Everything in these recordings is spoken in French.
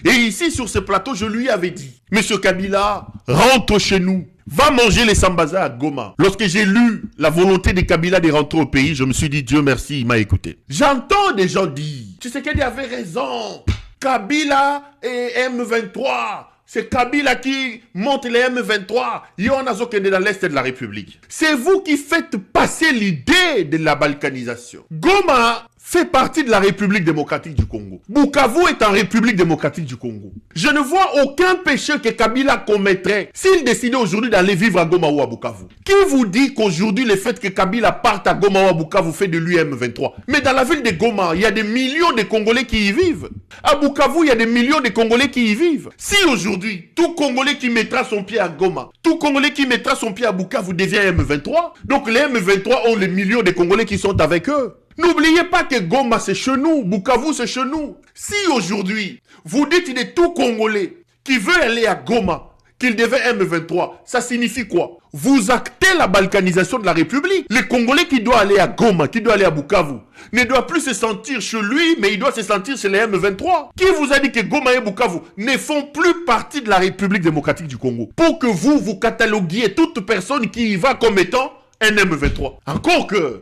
Et ici, sur ce plateau, je lui avais dit, Monsieur Kabila, rentre chez nous. Va manger les sambaza à Goma. Lorsque j'ai lu la volonté de Kabila de rentrer au pays, je me suis dit, Dieu merci, il m'a écouté. J'entends des gens dire, Tshisekedi avait raison. Kabila et M23. C'est Kabila qui monte les M23. Yonazokende dans l'Est de la République. C'est vous qui faites passer l'idée de la balkanisation. Goma fait partie de la République démocratique du Congo. Bukavu est en République démocratique du Congo. Je ne vois aucun péché que Kabila commettrait s'il décidait aujourd'hui d'aller vivre à Goma ou à Bukavu. Qui vous dit qu'aujourd'hui le fait que Kabila parte à Goma ou à Bukavu fait de lui M23? Mais dans la ville de Goma, il y a des millions de Congolais qui y vivent. À Bukavu, il y a des millions de Congolais qui y vivent. Si aujourd'hui, tout Congolais qui mettra son pied à Goma, tout Congolais qui mettra son pied à Bukavu devient M23, donc les M23 ont les millions de Congolais qui sont avec eux. N'oubliez pas que Goma c'est chez nous, Bukavu c'est chez nous. Si aujourd'hui, vous dites de tout Congolais qui veut aller à Goma, qu'il devait M23, ça signifie quoi? Vous actez la balkanisation de la République. Le Congolais qui doit aller à Goma, qui doit aller à Bukavu, ne doit plus se sentir chez lui, mais il doit se sentir chez les M23. Qui vous a dit que Goma et Bukavu ne font plus partie de la République démocratique du Congo? Pour que vous cataloguiez toute personne qui y va comme étant un M23. Encore que...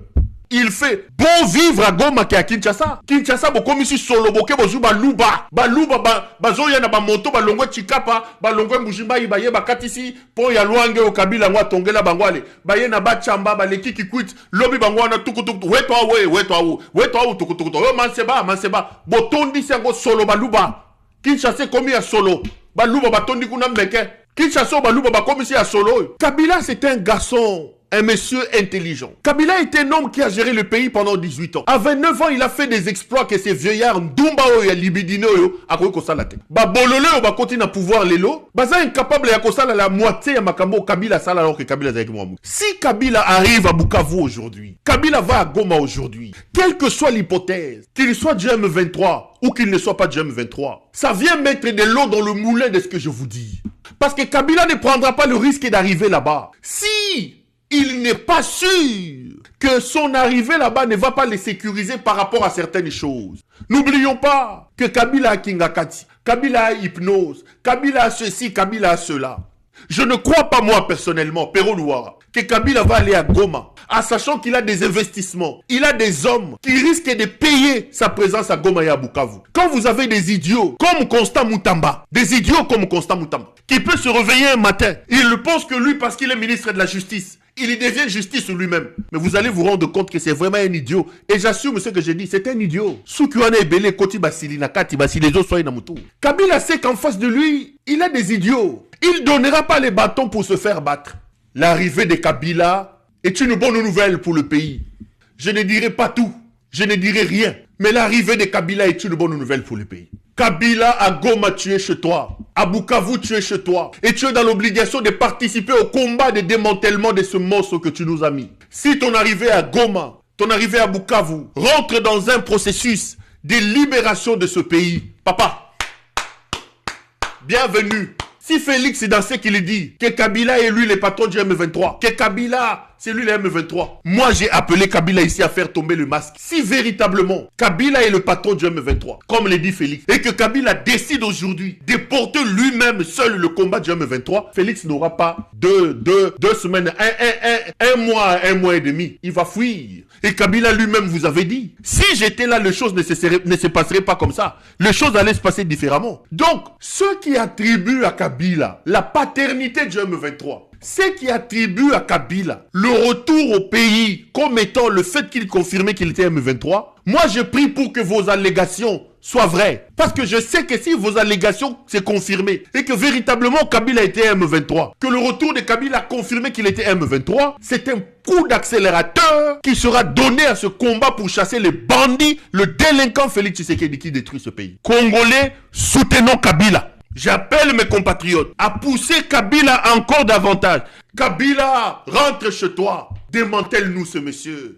il fait bon vivre à Goma qu'à Kinshasa. Kinshasa, comme ici, solo, boke, bozu, baluba. Baluba, bazoya na bamoto, balongwe chikapa, balongwe mujimba, ibaye, bakatisi, po ya luange, o kabila, ngwa tongela, bangwale. Baye na bachamba, baleki ki kwit, lobi bangwana, tukutukutu, weto, tukutukutu. Yo, manseba, botondi, sengo, solo, baluba. Kinshasa, komi ya solo. Baluba, batondi, kuna mbeke. Kinshasa, baluba, bakomi si ya solo. Kabila, c'est un garçon. Un monsieur intelligent. Kabila est un homme qui a géré le pays pendant 18 ans. À 29 ans, il a fait des exploits que ces vieillards Ndumba ya libidino yo a koyi kosala te. Ba bolole yo ba continue à pouvoir lelo. Baza incapable ya kosala la moitié ya makambo Kabila sala alors que Kabila avec moi. Si Kabila arrive à Bukavu aujourd'hui, Kabila va à Goma aujourd'hui, quelle que soit l'hypothèse, qu'il soit du M23 ou qu'il ne soit pas du M23, ça vient mettre de l'eau dans le moulin de ce que je vous dis. Parce que Kabila ne prendra pas le risque d'arriver là-bas. Si il n'est pas sûr que son arrivée là-bas ne va pas les sécuriser par rapport à certaines choses. N'oublions pas que Kabila a Kingakati, Kabila a hypnose, Kabila a ceci, Kabila a cela. Je ne crois pas moi personnellement, Pero Louara, que Kabila va aller à Goma, en sachant qu'il a des investissements, il a des hommes qui risquent de payer sa présence à Goma et à Bukavu. Quand vous avez des idiots comme Constant Moutamba, qui peut se réveiller un matin, il pense que lui, parce qu'il est ministre de la Justice, il y devient justice sur lui-même. Mais vous allez vous rendre compte que c'est vraiment un idiot. Et j'assume ce que j'ai dit, c'est un idiot. Kabila sait qu'en face de lui, il a des idiots. Il ne donnera pas les bâtons pour se faire battre. L'arrivée de Kabila est une bonne nouvelle pour le pays. Je ne dirai pas tout, je ne dirai rien. Mais l'arrivée de Kabila est une bonne nouvelle pour le pays. Kabila, à Goma, tu es chez toi. À Bukavu, tu es chez toi. Et tu es dans l'obligation de participer au combat de démantèlement de ce monstre que tu nous as mis. Si ton arrivée à Goma, ton arrivée à Bukavu, rentre dans un processus de libération de ce pays, papa, bienvenue. Si Félix est dans ce qu'il dit, que Kabila est lui le patron du M23, que Kabila c'est lui le M23, moi j'ai appelé Kabila ici à faire tomber le masque. Si véritablement Kabila est le patron du M23, comme le dit Félix, et que Kabila décide aujourd'hui de porter lui-même seul le combat du M23, Félix n'aura pas deux semaines, un mois et demi. Il va fuir. Et Kabila lui-même vous avait dit, si j'étais là, les choses ne se passeraient pas comme ça. Les choses allaient se passer différemment. Donc, ceux qui attribuent à Kabila la paternité du M23, ceux qui attribuent à Kabila le retour au pays comme étant le fait qu'il confirmait qu'il était M23, moi je prie pour que vos allégations soient vraies. Parce que je sais que si vos allégations s'est confirmé et que véritablement Kabila était M23, que le retour de Kabila a confirmé qu'il était M23, c'est un coup d'accélérateur qui sera donné à ce combat pour chasser les bandits, le délinquant Félix Tshisekedi qui détruit ce pays. Congolais, soutenons Kabila. J'appelle mes compatriotes à pousser Kabila encore davantage. Kabila, rentre chez toi. Démantèle-nous ce monsieur.